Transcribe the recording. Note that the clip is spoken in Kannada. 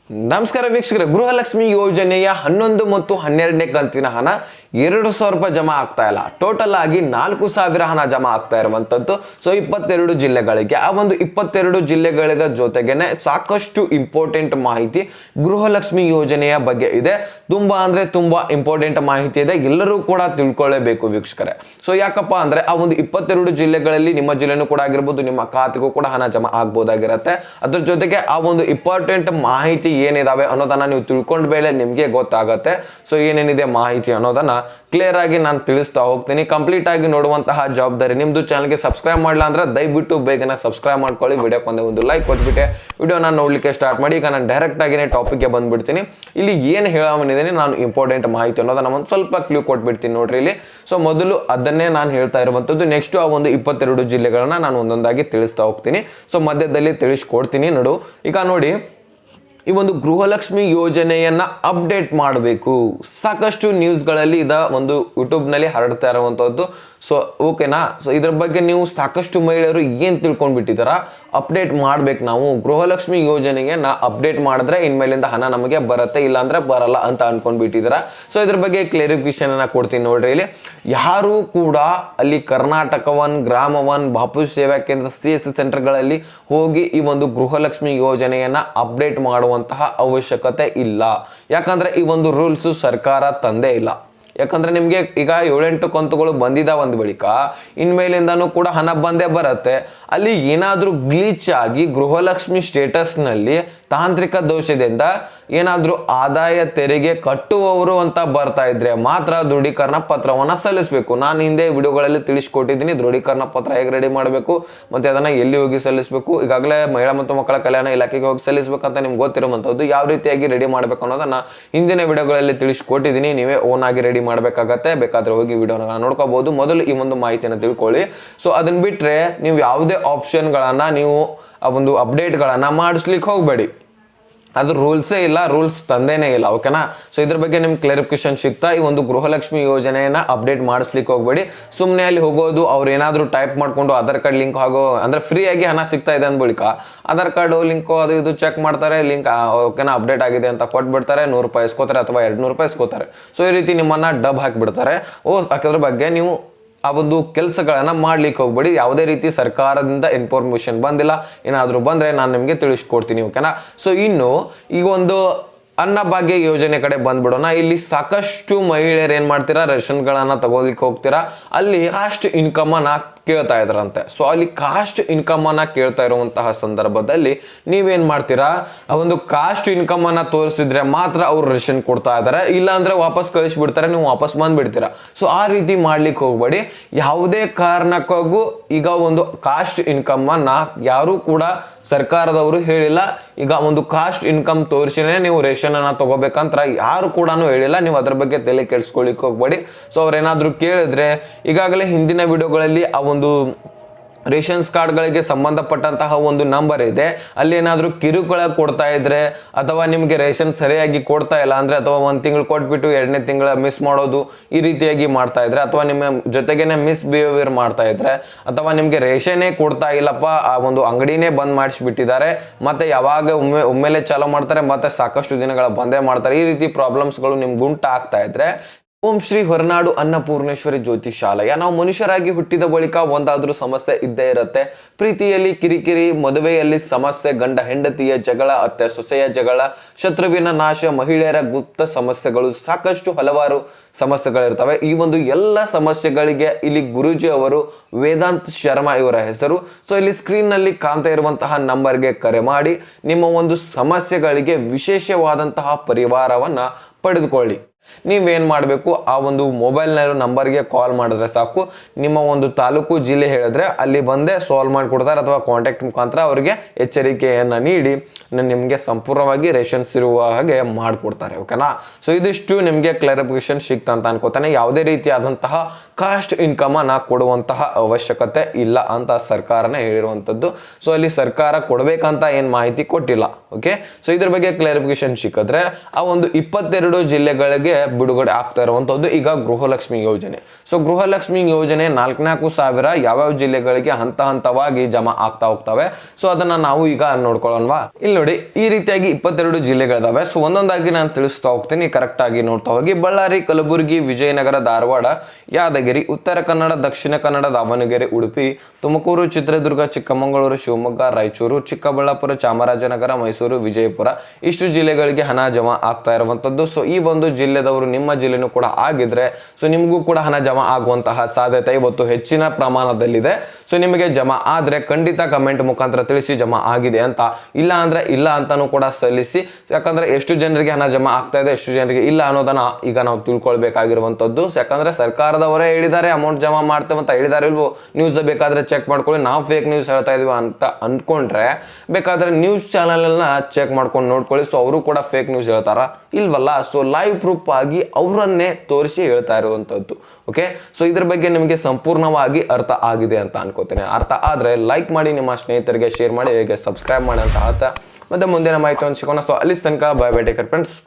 ನಮಸ್ಕಾರ ವೀಕ್ಷಕರೇ, ಗೃಹಲಕ್ಷ್ಮಿ ಯೋಜನೆಯ 11 ಮತ್ತು 12ನೇ ಕಂತಿನ ಹಣ 2,000 ರೂಪಾಯಿ ಜಮಾ ಆಗ್ತಾ ಇಲ್ಲ. ಟೋಟಲ್ ಆಗಿ 4,000 ಹಣ ಜಮಾ ಆಗ್ತಾ ಇರುವಂತದ್ದು. ಸೊ 22 ಜಿಲ್ಲೆಗಳಿಗೆ, ಆ ಒಂದು 22 ಜಿಲ್ಲೆಗಳ ಜೊತೆಗೇನೆ ಸಾಕಷ್ಟು ಇಂಪಾರ್ಟೆಂಟ್ ಮಾಹಿತಿ ಗೃಹಲಕ್ಷ್ಮಿ ಯೋಜನೆಯ ಬಗ್ಗೆ ಇದೆ. ತುಂಬಾ ಇಂಪಾರ್ಟೆಂಟ್ ಮಾಹಿತಿ ಇದೆ, ಎಲ್ಲರೂ ಕೂಡ ತಿಳ್ಕೊಳ್ಳೇಬೇಕು ವೀಕ್ಷಕರೇ. ಸೊ ಯಾಕಪ್ಪ ಅಂದ್ರೆ ಆ ಒಂದು 22 ಜಿಲ್ಲೆಗಳಲ್ಲಿ ನಿಮ್ಮ ಜಿಲ್ಲೆನೂ ಕೂಡ ಆಗಿರ್ಬೋದು, ನಿಮ್ಮ ಖಾತೆಗೂ ಕೂಡ ಹಣ ಜಮಾ ಆಗ್ಬೋದಾಗಿರುತ್ತೆ. ಅದ್ರ ಜೊತೆಗೆ ಆ ಒಂದು ಇಂಪಾರ್ಟೆಂಟ್ ಮಾಹಿತಿ ಏನಿದಾವೆ ಅನ್ನೋದನ್ನ ನೀವು ತಿಳ್ಕೊಂಡ ಮೇಲೆ ನಿಮ್ಗೆ ಗೊತ್ತಾಗತ್ತೆ. ಸೊ ಏನೇನಿದೆ ಮಾಹಿತಿ ಅನ್ನೋದನ್ನ ಕ್ಲಿಯರ್ ಆಗಿ ನಾನು ತಿಳಿಸ್ತಾ ಹೋಗ್ತೀನಿ. ಕಂಪ್ಲೀಟ್ ಆಗಿ ನೋಡುವಂತಹ ಜವಾಬ್ದಾರಿ ನಿಮ್ದು. ಚಾನಲ್ಗೆ ಸಬ್ಸ್ಕ್ರೈಬ್ ಮಾಡಲ್ಲ ಅಂದ್ರೆ ದಯವಿಟ್ಟು ಬೇಗನೆ ಸಬ್ಸ್ಕ್ರೈಬ್ ಮಾಡ್ಕೊಳ್ಳಿ. ವಿಡಿಯೋಕ್ಕೆ ಒಂದು ಲೈಕ್ ಕೊಟ್ಬಿಟ್ಟೆ ವಿಡಿಯೋನ ನೋಡ್ಲಿಕ್ಕೆ ಸ್ಟಾರ್ಟ್ ಮಾಡಿ. ಈಗ ನಾನು ಡೈರೆಕ್ಟ್ ಆಗಿನೇ ಟಾಪಿಕ್ಗೆ ಬಂದ್ಬಿಡ್ತೀನಿ. ಇಲ್ಲಿ ಏನು ಹೇಳೋನಿದ್ದೀನಿ ನಾನು ಇಂಪಾರ್ಟೆಂಟ್ ಮಾಹಿತಿ ಅನ್ನೋದನ್ನ ಒಂದು ಸ್ವಲ್ಪ ಕ್ಲೂ ಕೊಟ್ಬಿಡ್ತೀನಿ ನೋಡ್ರಿ ಇಲ್ಲಿ. ಸೊ ಮೊದಲು ಅದನ್ನೇ ನಾನು ಹೇಳ್ತಾ ಇರುವಂತದ್ದು. ನೆಕ್ಸ್ಟ್ ಆ ಒಂದು 22 ಜಿಲ್ಲೆಗಳನ್ನ ನಾನು ಒಂದೊಂದಾಗಿ ತಿಳಿಸ್ತಾ ಹೋಗ್ತೀನಿ. ಸೊ ಮಧ್ಯದಲ್ಲಿ ತಿಳಿಸ್ಕೊಡ್ತೀನಿ ನೋಡು. ಈಗ ನೋಡಿ, ಈ ಒಂದು ಗೃಹಲಕ್ಷ್ಮಿ ಯೋಜನೆಯನ್ನ ಅಪ್ಡೇಟ್ ಮಾಡಬೇಕು. ಸಾಕಷ್ಟು ನ್ಯೂಸ್ಗಳಲ್ಲಿ ಇದ ಒಂದು ಯೂಟ್ಯೂಬ್ನಲ್ಲಿ ಹರಡ್ತಾ ಇರುವಂತದ್ದು. ಸೊ ಓಕೆನಾ. ಸೊ ಇದ್ರ ಬಗ್ಗೆ ನೀವು ಸಾಕಷ್ಟು ಮಹಿಳೆಯರು ಏನ್ ತಿಳ್ಕೊಂಡ್ಬಿಟ್ಟಿದಾರ, ಅಪ್ಡೇಟ್ ಮಾಡ್ಬೇಕು. ನಾವು ಗೃಹಲಕ್ಷ್ಮಿ ಯೋಜನೆಗೆ ಅಪ್ಡೇಟ್ ಮಾಡಿದ್ರೆ ಇನ್ಮೇಲಿಂದ ಹಣ ನಮಗೆ ಬರುತ್ತೆ, ಇಲ್ಲಾಂದ್ರೆ ಬರಲ್ಲ ಅಂತ ಅನ್ಕೊಂಡ್ಬಿಟ್ಟಿದಾರ. ಸೊ ಇದ್ರ ಬಗ್ಗೆ ಕ್ಲಾರಿಫಿಕೇಶನ್ ಅನ್ನ ಕೊಡ್ತೀನಿ ನೋಡ್ರಿ ಇಲ್ಲಿ. ಯಾರು ಕೂಡ ಅಲ್ಲಿ ಕರ್ನಾಟಕ 1, ಗ್ರಾಮ 1, ಬಾಪು ಸೇವಾ ಕೇಂದ್ರ CSC ಸೆಂಟರ್ಗಳಲ್ಲಿ ಹೋಗಿ ಈ ಒಂದು ಗೃಹಲಕ್ಷ್ಮಿ ಯೋಜನೆಯನ್ನ ಅಪ್ಡೇಟ್ ಮಾಡುವಂತಹ ಅವಶ್ಯಕತೆ ಇಲ್ಲ. ಯಾಕಂದ್ರೆ ಈ ಒಂದು ರೂಲ್ಸ್ ಸರ್ಕಾರ ತಂದೇ ಇಲ್ಲ. ಯಾಕಂದ್ರೆ ನಿಮ್ಗೆ ಈಗ 7-8 ಕಂತುಗಳು ಬಂದಿದ್ದಾವ ಅಂದ ಬಳಿಕ ಇನ್ಮೇಲಿಂದನೂ ಕೂಡ ಹಣ ಬಂದೇ ಬರುತ್ತೆ. ಅಲ್ಲಿ ಏನಾದ್ರೂ ಗ್ಲಿಚ್ ಆಗಿ ಗೃಹಲಕ್ಷ್ಮಿ ಸ್ಟೇಟಸ್ ನಲ್ಲಿ ತಾಂತ್ರಿಕ ದೋಷದಿಂದ ಏನಾದ್ರೂ ಆದಾಯ ತೆರಿಗೆ ಕಟ್ಟುವವರು ಅಂತ ಬರ್ತಾ ಇದ್ರೆ ಮಾತ್ರ ದೃಢೀಕರಣ ಪತ್ರವನ್ನ ಸಲ್ಲಿಸಬೇಕು. ನಾನು ಹಿಂದೆ ವಿಡಿಯೋಗಳಲ್ಲಿ ತಿಳಿಸ್ಕೊಟ್ಟಿದ್ದೀನಿ ದೃಢೀಕರಣ ಪತ್ರ ಹೇಗೆ ರೆಡಿ ಮಾಡಬೇಕು, ಮತ್ತೆ ಅದನ್ನ ಎಲ್ಲಿ ಹೋಗಿ ಸಲ್ಲಿಸಬೇಕು. ಈಗಾಗಲೇ ಮಹಿಳಾ ಮತ್ತು ಮಕ್ಕಳ ಕಲ್ಯಾಣ ಇಲಾಖೆಗೆ ಹೋಗಿ ಸಲ್ಲಿಸಬೇಕಂತ ನಿಮ್ಗೆ ಗೊತ್ತಿರುವಂತದ್ದು. ಯಾವ ರೀತಿಯಾಗಿ ರೆಡಿ ಮಾಡಬೇಕು ಅನ್ನೋದನ್ನ ಹಿಂದಿನ ವಿಡಿಯೋಗಳಲ್ಲಿ ತಿಳಿಸ್ಕೊಟ್ಟಿದ್ದೀನಿ. ನೀವೇ ಓನ್ ಆಗಿ ರೆಡಿ ಮಾಡಬೇಕಾಗತ್ತೆ. ಬೇಕಾದ್ರೆ ಹೋಗಿ ವಿಡಿಯೋನ ನೋಡ್ಕೋಬಹುದು. ಮೊದಲು ಈ ಒಂದು ಮಾಹಿತಿಯನ್ನು ತಿಳ್ಕೊಳ್ಳಿ. ಸೊ ಅದನ್ನ ಬಿಟ್ರೆ ನೀವು ಯಾವುದೇ ಆಪ್ಷನ್ಗಳನ್ನ ನೀವು ಆ ಒಂದು ಅಪ್ಡೇಟ್ಗಳನ್ನ ಮಾಡಿಸ್ಲಿಕ್ಕೆ ಹೋಗ್ಬೇಡಿ. ಅದು ರೂಲ್ಸೇ ಇಲ್ಲ, ರೂಲ್ಸ್ ತಂದೇನೇ ಇಲ್ಲ. ಓಕೆನಾ. ಸೊ ಇದ್ರ ಬಗ್ಗೆ ನಿಮ್ಗೆ ಕ್ಲಾರಿಫಿಕೇಶನ್ ಸಿಗ್ತಾ. ಈ ಒಂದು ಗೃಹಲಕ್ಷ್ಮಿ ಯೋಜನೆಯನ್ನ ಅಪ್ಡೇಟ್ ಮಾಡಿಸ್ಲಿಕ್ಕೆ ಹೋಗ್ಬೇಡಿ. ಸುಮ್ಮನೆ ಅಲ್ಲಿ ಹೋಗೋದು, ಅವ್ರು ಏನಾದ್ರು ಟೈಪ್ ಮಾಡ್ಕೊಂಡು ಆಧಾರ್ ಕಾರ್ಡ್ ಲಿಂಕ್ ಆಗೋ ಅಂದ್ರೆ ಫ್ರೀ ಆಗಿ ಹಣ ಸಿಗ್ತಾ ಇದೆ ಅಂದ ಬಳಿಕ ಆಧಾರ್ ಕಾರ್ಡ್ ಲಿಂಕ್ ಅದು ಇದು ಚೆಕ್ ಮಾಡ್ತಾರೆ, ಲಿಂಕ್ ಓಕೆನಾ ಅಪ್ಡೇಟ್ ಆಗಿದೆ ಅಂತ ಕೊಟ್ಬಿಡ್ತಾರೆ. 100 ರೂಪಾಯಿ ಇಸ್ಕೋತಾರೆ ಅಥವಾ 200 ರೂಪಾಯಿ ಇಸ್ಕೋತಾರೆ. ಸೊ ಈ ರೀತಿ ನಿಮ್ಮನ್ನ ಡಬ್ ಹಾಕಿಬಿಡ್ತಾರೆ. ಅದ್ರ ಬಗ್ಗೆ ನೀವು ಆ ಒಂದು ಕೆಲಸಗಳನ್ನ ಮಾಡ್ಲಿಕ್ಕೆ ಹೋಗ್ಬೇಡಿ. ಯಾವುದೇ ರೀತಿ ಸರ್ಕಾರದಿಂದ ಇನ್ಫಾರ್ಮೇಶನ್ ಬಂದಿಲ್ಲ. ಏನಾದ್ರೂ ಬಂದ್ರೆ ನಾನು ನಿಮ್ಗೆ ತಿಳಿಸ್ಕೊಡ್ತೀನಿ. ಓಕೆನಾ. ಸೊ ಇನ್ನು ಈಗ ಒಂದು ಅನ್ನಭಾಗ್ಯ ಯೋಜನೆ ಕಡೆ ಬಂದ್ಬಿಡೋಣ. ಇಲ್ಲಿ ಸಾಕಷ್ಟು ಮಹಿಳೆಯರು ಏನ್ ಮಾಡ್ತೀರಾ, ರೇಷನ್ಗಳನ್ನ ತಗೋಲಿಕ್ಕೆ ಹೋಗ್ತೀರಾ. ಅಲ್ಲಿ ಕಾಸ್ಟ್ ಇನ್ಕಮ್ ಅನ್ನ ಕೇಳ್ತಾ ಇದ್ರಂತೆ. ಸೊ ಅಲ್ಲಿ ಕಾಸ್ಟ್ ಇನ್ಕಮ್ ಅನ್ನ ಕೇಳ್ತಾ ಇರುವಂತಹ ಸಂದರ್ಭದಲ್ಲಿ ನೀವೇನ್ ಮಾಡ್ತೀರಾ, ಆ ಒಂದು ಕಾಸ್ಟ್ ಇನ್ಕಮ್ ಅನ್ನ ತೋರಿಸಿದ್ರೆ ಮಾತ್ರ ಅವ್ರು ರೇಷನ್ ಕೊಡ್ತಾ ಇದಾರೆ, ಇಲ್ಲ ಅಂದ್ರೆ ವಾಪಸ್ ಕಳಿಸ್ಬಿಡ್ತಾರೆ, ನೀವು ವಾಪಸ್ ಬಂದ್ಬಿಡ್ತೀರಾ. ಸೊ ಆ ರೀತಿ ಮಾಡ್ಲಿಕ್ಕೆ ಹೋಗ್ಬೇಡಿ. ಯಾವುದೇ ಕಾರಣಕ್ಕಾಗೂ ಈಗ ಒಂದು ಕಾಸ್ಟ್ ಇನ್ಕಮ್ ಅನ್ನ ಯಾರು ಕೂಡ ಸರ್ಕಾರದವರು ಹೇಳಿಲ್ಲ. ಈಗ ಒಂದು ಕಾಸ್ಟ್ ಇನ್ಕಮ್ ತೋರಿಸಿನೇ ನೀವು ರೇಷನ್ ಅನ್ನ ತಗೋಬೇಕಂತ ಯಾರು ಕೂಡ ಹೇಳಿಲ್ಲ. ನೀವು ಅದ್ರ ಬಗ್ಗೆ ತಲೆ ಕೆಡಿಸ್ಕೊಳ್ಳಿಕ್ಕೆ ಹೋಗ್ಬೇಡಿ. ಸೊ ಅವ್ರೇನಾದ್ರೂ ಕೇಳಿದ್ರೆ, ಈಗಾಗಲೇ ಹಿಂದಿನ ವಿಡಿಯೋಗಳಲ್ಲಿ ಆ ಒಂದು ರೇಷನ್ಸ್ ಕಾರ್ಡ್ಗಳಿಗೆ ಸಂಬಂಧಪಟ್ಟಂತಹ ಒಂದು ನಂಬರ್ ಇದೆ. ಅಲ್ಲಿ ಏನಾದರೂ ಕಿರುಕುಳ ಕೊಡ್ತಾ ಇದ್ರೆ ಅಥವಾ ನಿಮಗೆ ರೇಷನ್ ಸರಿಯಾಗಿ ಕೊಡ್ತಾ ಇಲ್ಲ ಅಂದ್ರೆ, ಅಥವಾ 1 ತಿಂಗಳು ಕೊಟ್ಬಿಟ್ಟು 2ನೇ ತಿಂಗಳ ಮಿಸ್ ಮಾಡೋದು, ಈ ರೀತಿಯಾಗಿ ಮಾಡ್ತಾ ಇದ್ರೆ, ಅಥವಾ ನಿಮ್ಮ ಜೊತೆಗೇನೆ ಮಿಸ್ ಬಿಹೇವಿಯರ್ ಮಾಡ್ತಾ ಇದ್ರೆ, ಅಥವಾ ನಿಮ್ಗೆ ರೇಷನ್ನೇ ಕೊಡ್ತಾ ಇಲ್ಲಪ್ಪ, ಆ ಒಂದು ಅಂಗಡಿನೇ ಬಂದ್ ಮಾಡಿಸ್ಬಿಟ್ಟಿದ್ದಾರೆ, ಮತ್ತೆ ಯಾವಾಗ ಒಮ್ಮೆಲೆ ಚಾಲೂ ಮಾಡ್ತಾರೆ, ಮತ್ತೆ ಸಾಕಷ್ಟು ದಿನಗಳ ಬಂದೇ ಮಾಡ್ತಾರೆ, ಈ ರೀತಿ ಪ್ರಾಬ್ಲಮ್ಸ್ಗಳು ನಿಮ್ಗೆ ಉಂಟಾಗ್ತಾ ಇದ್ರೆ ಓಂ ಶ್ರೀ ಹೊರನಾಡು ಅನ್ನಪೂರ್ಣೇಶ್ವರಿ ಜ್ಯೋತಿಷಾಲಯ. ನಾವು ಮನುಷ್ಯರಾಗಿ ಹುಟ್ಟಿದ ಬಳಿಕ ಒಂದಾದ್ರೂ ಸಮಸ್ಯೆ ಇದ್ದೇ ಇರುತ್ತೆ. ಪ್ರೀತಿಯಲ್ಲಿ ಕಿರಿಕಿರಿ, ಮದುವೆಯಲ್ಲಿ ಸಮಸ್ಯೆ, ಗಂಡ ಹೆಂಡತಿಯ ಜಗಳ, ಅತ್ತೆ ಸೊಸೆಯ ಜಗಳ, ಶತ್ರುವಿನ ನಾಶ, ಮಹಿಳೆಯರ ಗುಪ್ತ ಸಮಸ್ಯೆಗಳು, ಸಾಕಷ್ಟು ಹಲವಾರು ಸಮಸ್ಯೆಗಳಿರ್ತವೆ. ಈ ಒಂದು ಎಲ್ಲ ಸಮಸ್ಯೆಗಳಿಗೆ ಇಲ್ಲಿ ಗುರೂಜಿ ಅವರು, ವೇದಾಂತ್ ಶರ್ಮಾ ಇವರ ಹೆಸರು. ಸೊ ಇಲ್ಲಿ ಸ್ಕ್ರೀನ್ ನಲ್ಲಿ ಕಾಣ್ತಾ ಇರುವಂತಹ ನಂಬರ್ಗೆ ಕರೆ ಮಾಡಿ ನಿಮ್ಮ ಒಂದು ಸಮಸ್ಯೆಗಳಿಗೆ ವಿಶೇಷವಾದಂತಹ ಪರಿಹಾರವನ್ನ ಪಡೆದುಕೊಳ್ಳಿ. ನೀವೇನ್ ಮಾಡಬೇಕು, ಆ ಒಂದು ಮೊಬೈಲ್ ನಂಬರ್ಗೆ ಕಾಲ್ ಮಾಡಿದ್ರೆ ಸಾಕು. ನಿಮ್ಮ ಒಂದು ತಾಲೂಕು ಜಿಲ್ಲೆ ಹೇಳಿದ್ರೆ ಅಲ್ಲಿ ಬಂದೇ ಸಾಲ್ವ್ ಮಾಡಿಕೊಡ್ತಾರೆ, ಅಥವಾ ಕಾಂಟ್ಯಾಕ್ಟ್ ಮುಖಾಂತರ ಅವರಿಗೆ ಎಚ್ಚರಿಕೆಯನ್ನ ನೀಡಿ ನಿಮ್ಗೆ ಸಂಪೂರ್ಣವಾಗಿ ರೇಷನ್ಸ್ ಇರುವ ಹಾಗೆ ಮಾಡಿಕೊಡ್ತಾರೆ. ಓಕೆನಾ. ಸೊ ಇದಿಷ್ಟು ನಿಮ್ಗೆ ಕ್ಲಾರಿಫಿಕೇಶನ್ ಸಿಕ್ತ ಅಂತ ಅನ್ಕೋತಾನೆ. ಯಾವುದೇ ರೀತಿಯಾದಂತಹ ಕಾಸ್ಟ್ ಇನ್ಕಮ್ ಅನ್ನ ಕೊಡುವಂತಹ ಅವಶ್ಯಕತೆ ಇಲ್ಲ ಅಂತ ಸರ್ಕಾರನೇ ಹೇಳಿರುವಂತದ್ದು. ಸೊ ಅಲ್ಲಿ ಸರ್ಕಾರ ಕೊಡ್ಬೇಕಂತ ಏನ್ ಮಾಹಿತಿ ಕೊಟ್ಟಿಲ್ಲ. ಓಕೆ. ಸೊ ಇದ್ರ ಬಗ್ಗೆ ಕ್ಲಾರಿಫಿಕೇಶನ್ ಸಿಕ್ಕಿದ್ರೆ ಆ ಒಂದು 22 ಜಿಲ್ಲೆಗಳಿಗೆ ಜಿಲ್ಲೆಗಳಿಗೆ ಬಿಡುಗಡೆ ಆಗ್ತಾ ಇರುವಂತದ್ದು ಈಗ ಗೃಹಲಕ್ಷ್ಮಿ ಯೋಜನೆ. ಸೊ ಗೃಹಲಕ್ಷ್ಮಿ ಯೋಜನೆ 4,000 ಯಾವ್ಯಾವ ಜಿಲ್ಲೆಗಳಿಗೆ ಹಂತ ಹಂತವಾಗಿ ಜಮಾ ಆಗ್ತಾ ಹೋಗ್ತವೆ. ಸೊ ಅದನ್ನ ನಾವು ಈಗ ನೋಡ್ಕೊಳ್ಳೋಣವಾ. ಇಲ್ಲಿ ನೋಡಿ, ಈ ರೀತಿಯಾಗಿ 22 ಜಿಲ್ಲೆಗಳಿದಾವೆ. ಸೊ ಒಂದೊಂದಾಗಿ ನಾನು ತಿಳಿಸ್ತಾ ಹೋಗ್ತೀನಿ, ಕರೆಕ್ಟ್ ಆಗಿ ನೋಡ್ತಾ ಹೋಗಿ. ಬಳ್ಳಾರಿ, ಕಲಬುರಗಿ, ವಿಜಯನಗರ, ಧಾರವಾಡ, ಯಾದಗಿರಿ, ಉತ್ತರ ಕನ್ನಡ, ದಕ್ಷಿಣ ಕನ್ನಡ, ದಾವಣಗೆರೆ, ಉಡುಪಿ, ತುಮಕೂರು, ಚಿತ್ರದುರ್ಗ, ಚಿಕ್ಕಮಗಳೂರು, ಶಿವಮೊಗ್ಗ, ರಾಯಚೂರು, ಚಿಕ್ಕಬಳ್ಳಾಪುರ, ಚಾಮರಾಜನಗರ, ಮೈಸೂರು, ವಿಜಯಪುರ, ಇಷ್ಟು ಜಿಲ್ಲೆಗಳಿಗೆ ಹಣ ಜಮಾ ಆಗ್ತಾ ಇರುವಂತದ್ದು. ಸೊ ಈ ಒಂದು ಜಿಲ್ಲೆದವರು ನಿಮ್ಮ ಜಿಲ್ಲೆನೂ ಕೂಡ ಆಗಿದ್ರೆ ಸೊ ನಿಮಗೂ ಕೂಡ ಹಣ ಜಮಾ ಆಗುವಂತಹ ಸಾಧ್ಯತೆ ಇವತ್ತು ಹೆಚ್ಚಿನ ಪ್ರಮಾಣದಲ್ಲಿದೆ. ಸೊ ನಿಮಗೆ ಜಮಾ ಆದ್ರೆ ಖಂಡಿತ ಕಮೆಂಟ್ ಮುಖಾಂತರ ತಿಳಿಸಿ ಜಮಾ ಆಗಿದೆ ಅಂತ. ಇಲ್ಲ ಅಂದ್ರೆ ಇಲ್ಲ ಅಂತಾನು ಕೂಡ ಸಲ್ಲಿಸಿ. ಯಾಕಂದ್ರೆ ಎಷ್ಟು ಜನರಿಗೆ ಹಣ ಜಮಾ ಆಗ್ತಾ ಇದೆ, ಎಷ್ಟು ಜನರಿಗೆ ಇಲ್ಲ ಅನ್ನೋದನ್ನ ಈಗ ನಾವು ತಿಳ್ಕೊಳ್ಬೇಕಾಗಿರುವಂತದ್ದು. ಯಾಕಂದ್ರೆ ಸರ್ಕಾರದವರೇ ಹೇಳಿದ್ದಾರೆ ಅಮೌಂಟ್ ಜಮಾ ಮಾಡ್ತೇವೆ ಅಂತ ಹೇಳಿದಾರೆ ಇಲ್ವೋ, ನ್ಯೂಸ್ ಬೇಕಾದ್ರೆ ಚೆಕ್ ಮಾಡ್ಕೊಳ್ಳಿ. ನಾವು ಫೇಕ್ ನ್ಯೂಸ್ ಹೇಳ್ತಾ ಇದೀವಿ ಅಂತ ಅನ್ಕೊಂಡ್ರೆ ಬೇಕಾದ್ರೆ ನ್ಯೂಸ್ ಚಾನಲ್ ಚೆಕ್ ಮಾಡ್ಕೊಂಡು ನೋಡ್ಕೊಳ್ಳಿ. ಸೊ ಅವರು ಕೂಡ ಫೇಕ್ ನ್ಯೂಸ್ ಹೇಳ್ತಾರ ಇಲ್ವಲ್ಲ. ಸೊ ಲೈವ್ ಪ್ರೂಫ್ ಆಗಿ ಅವರನ್ನೇ ತೋರಿಸಿ ಹೇಳ್ತಾ ಇರುವಂತದ್ದು. ಓಕೆ, ಸೊ ಇದ್ರ ಬಗ್ಗೆ ನಿಮಗೆ ಸಂಪೂರ್ಣವಾಗಿ ಅರ್ಥ ಆಗಿದೆ ಅಂತ ಅನ್ಕೋತೀನಿ. ಅರ್ಥ ಆದ್ರೆ ಲೈಕ್ ಮಾಡಿ, ನಿಮ್ಮ ಸ್ನೇಹಿತರಿಗೆ ಶೇರ್ ಮಾಡಿ, ಹೇಗೆ ಸಬ್ಸ್ಕ್ರೈಬ್ ಮಾಡಿ ಅಂತ ಹೇಳ್ತಾ ಮತ್ತೆ ಮುಂದಿನ ಮಾಹಿತಿ ಸಿಗೋಣ. ಸೊ ಅಲ್ಲಿ ತನಕ bye bye, take care friends.